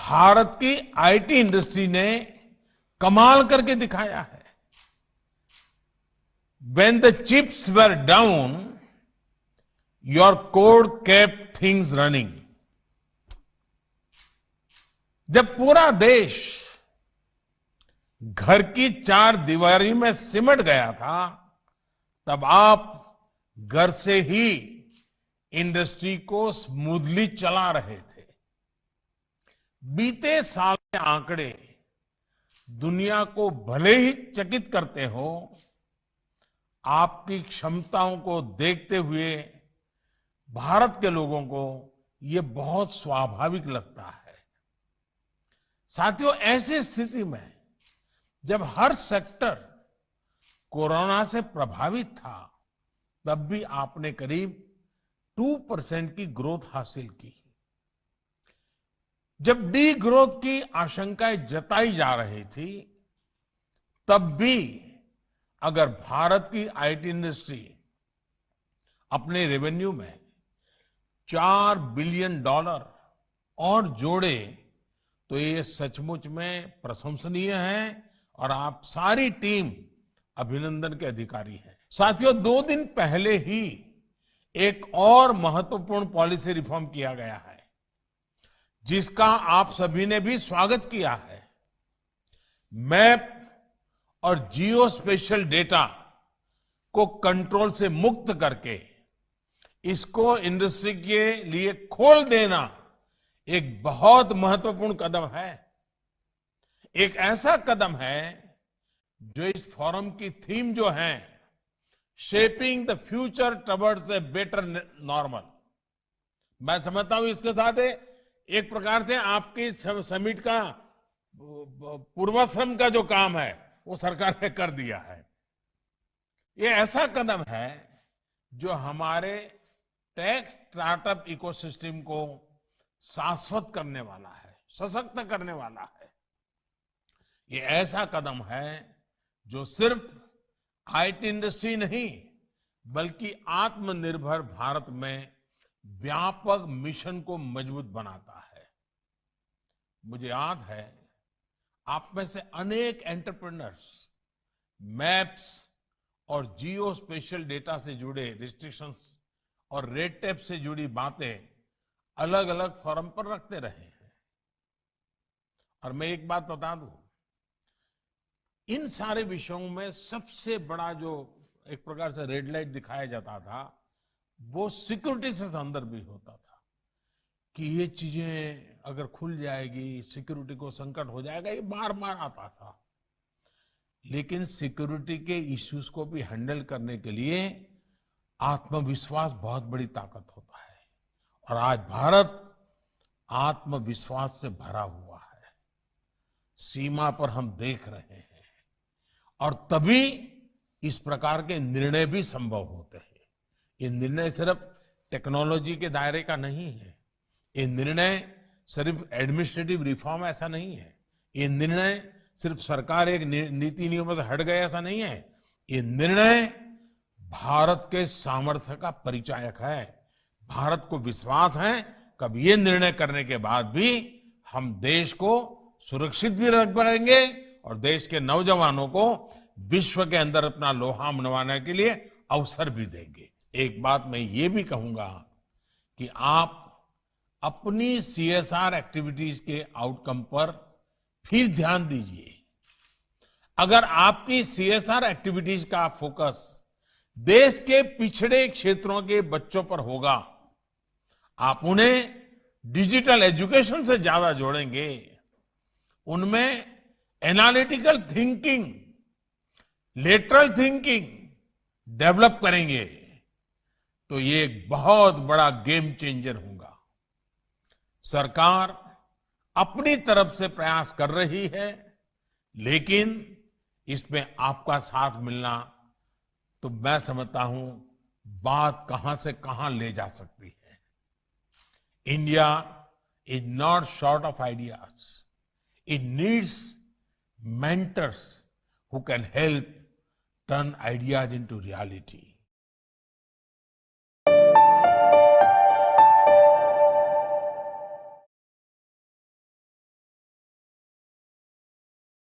भारत की IT industry ने कमाल करके दिखाया है। When the chips were down, your code kept things running. जब पूरा देश घर की चार दीवारी में सिमट गया था, तब आप घर से ही इंडस्ट्री को स्मूथली चला रहे थे। बीते साल के आंकड़े दुनिया को भले ही चकित करते हो, आपकी क्षमताओं को देखते हुए भारत के लोगों को यह बहुत स्वाभाविक लगता है। साथियों, ऐसी स्थिति में जब हर सेक्टर कोरोना से प्रभावित था, तब भी आपने करीब 2% की ग्रोथ हासिल की। जब डी ग्रोथ की आशंकाएं जताई जा रही थी, तब भी अगर भारत की आईटी इंडस्ट्री अपने रेवेन्यू में $4 बिलियन और जोड़े, तो ये सचमुच में प्रशंसनीय है और आप सारी टीम अभिनंदन के अधिकारी हैं। साथियों, 2 दिन पहले ही एक और महत्वपूर्ण पॉलिसी रिफॉर्म किया गया है, जिसका आप सभी ने भी स्वागत किया है। मैप और जियो स्पेशल डेटा को कंट्रोल से मुक्त करके इसको इंडस्ट्री के लिए खोल देना एक बहुत महत्वपूर्ण कदम है। एक ऐसा कदम है जो इस फोरम की थीम जो है, shaping the future towards a better normal, मैं समझता हूं इसके साथ एक प्रकार से आपकी समिट का पूर्वाश्रम का जो काम है वो सरकार ने कर दिया है। ये ऐसा कदम है जो हमारे टेक स्टार्टअप इकोसिस्टम को शाश्वत करने वाला है, सशक्त करने वाला है। ये ऐसा कदम है जो सिर्फ आईटी इंडस्ट्री नहीं, बल्कि आत्मनिर्भर भारत में व्यापक मिशन को मजबूत बनाता है। मुझे याद है, आप में से अनेक एंटरप्रेन्योर्स मैप्स और जियो स्पेशल डेटा से जुड़े रिस्ट्रिक्शंस और रेड टेप से जुड़ी बातें अलग अलग फोरम पर रखते रहे हैं। और मैं एक बात बता दूं, इन सारे विषयों में सबसे बड़ा जो एक प्रकार से रेड लाइट दिखाया जाता था, वो सिक्योरिटी से संदर्भ भी होता था कि ये चीजें अगर खुल जाएगी, सिक्योरिटी को संकट हो जाएगा, ये बार बार आता था। लेकिन सिक्योरिटी के इश्यूज को भी हैंडल करने के लिए आत्मविश्वास बहुत बड़ी ताकत होता है, और आज भारत आत्मविश्वास से भरा हुआ है। सीमा पर हम देख रहे हैं, और तभी इस प्रकार के निर्णय भी संभव होते हैं। ये निर्णय सिर्फ टेक्नोलॉजी के दायरे का नहीं है, ये निर्णय सिर्फ एडमिनिस्ट्रेटिव रिफॉर्म ऐसा नहीं है, ये निर्णय सिर्फ सरकार एक नीति नियमों से हट गए ऐसा नहीं है। ये निर्णय भारत के सामर्थ्य का परिचायक है। भारत को विश्वास है कब ये निर्णय करने के बाद भी हम देश को सुरक्षित भी रख पाएंगे और देश के नौजवानों को विश्व के अंदर अपना लोहा मनवाने के लिए अवसर भी देंगे। एक बात मैं ये भी कहूंगा कि आप अपनी सीएसआर एक्टिविटीज के आउटकम पर फिर ध्यान दीजिए। अगर आपकी सीएसआर एक्टिविटीज का फोकस देश के पिछड़े क्षेत्रों के बच्चों पर होगा, आप उन्हें डिजिटल एजुकेशन से ज्यादा जोड़ेंगे, उनमें analytical thinking, lateral thinking develop करेंगे, तो ये एक बहुत बड़ा गेम चेंजर होगा। सरकार अपनी तरफ से प्रयास कर रही है, लेकिन इसमें आपका साथ मिलना, तो मैं समझता हूं बात कहां से कहां ले जा सकती है। India is not short of ideas, it needs mentors who can help turn ideas into reality.